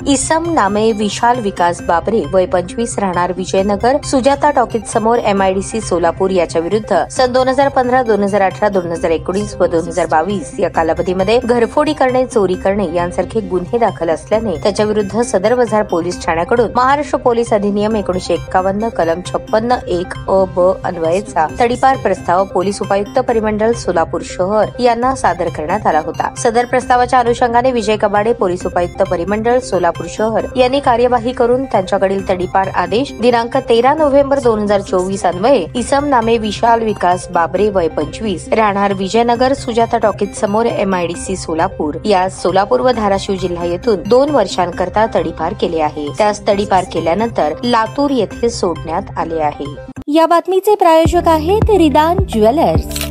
इसम नामे विशाल विकास बाबरे वय 25 राहणार विजयनगर सुजाता टॉकीज समोर MIDC सोलापूर याच्या विरुद्ध सन 2015, 2018, 2019 व 2022 या कालावधीमध्ये घरफोडी करणे, चोरी करणे यांसारखे गुन्हे दाखल असल्याने त्याच्या विरुद्ध सदर बाजार पोलीस ठाण्याकडून महाराष्ट्र पोलीस अधिनियम 1951 कलम 56(1)(a)(b) अन्वयेचा तडीपार प्रस्ताव पोलीस उपायुक्त परिमंडळ सोलापूर शहर यांना सादर करण्यात आला होता। सदर प्रस्तावाच्या अनुषंगाने विजय कबाडे पोलीस उपायुक्त परिमंडळ सोलापूर शहर यांनी कार्यवाही करून त्यांच्याकडील तडीपार आदेश दिनांक 13 नोव्हेंबर 2024 अन्वये इसम नामे विशाल विकास बाबरे वय 25 राहणार विजयनगर सुजाता टॉकीज समोर MIDC सोलापूर या सोलापूर व धाराशिव जिल्हा येथून 2 वर्षांकरता तडीपार केले आहे। त्यास तडीपार केल्यानंतर लातूर येथे सोडण्यात आले आहे। या बातमीचे प्रायोजक आहेत रिदान ज्वेलर्स।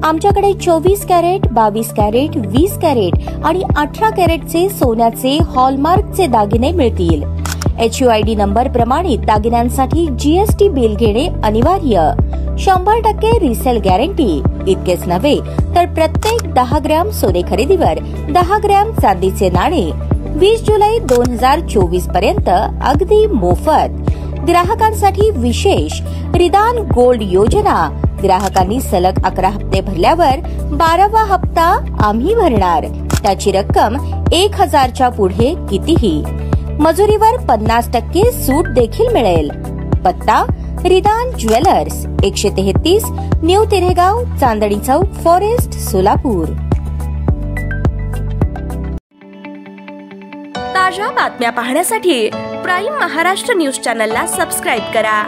आमच्याकडे 24 कॅरेट, 22 कॅरेट, 20 कॅरेट आणि 18 कॅरेटचे सोन्याचे हॉलमार्कचे दागिने मिळतील। HUID नंबर प्रमाणित दागिन्यांसाठी GST बिल घेणे अनिवार्य। 100% रिसेल गॅरंटी। इतकेच नव्हे तर प्रत्येक 10 ग्रॅम सोने खरेदीवर 10 ग्रॅम चांदीचे नाणे 20 जुलै 2024 पर्यंत अगदी मोफत। ग्राहकांसाठी विशेष रिदान गोल्ड योजना। ग्राहकांनी सलग 11 हप्ते भरल्यावर 12वा हप्ता आम्ही भरणार। त्याची रक्कम 1000च्या पुढे कितीही। मजुरीवर 50% सूट देखील मिळेल। पत्ता रिदान jewellers 133 new तिरेगाव Chandni Chowk forest Solapur. ताज्या बातम्या पाहण्यासाठी प्राईम महाराष्ट्र न्यूज चॅनलला सबस्क्राईब करा।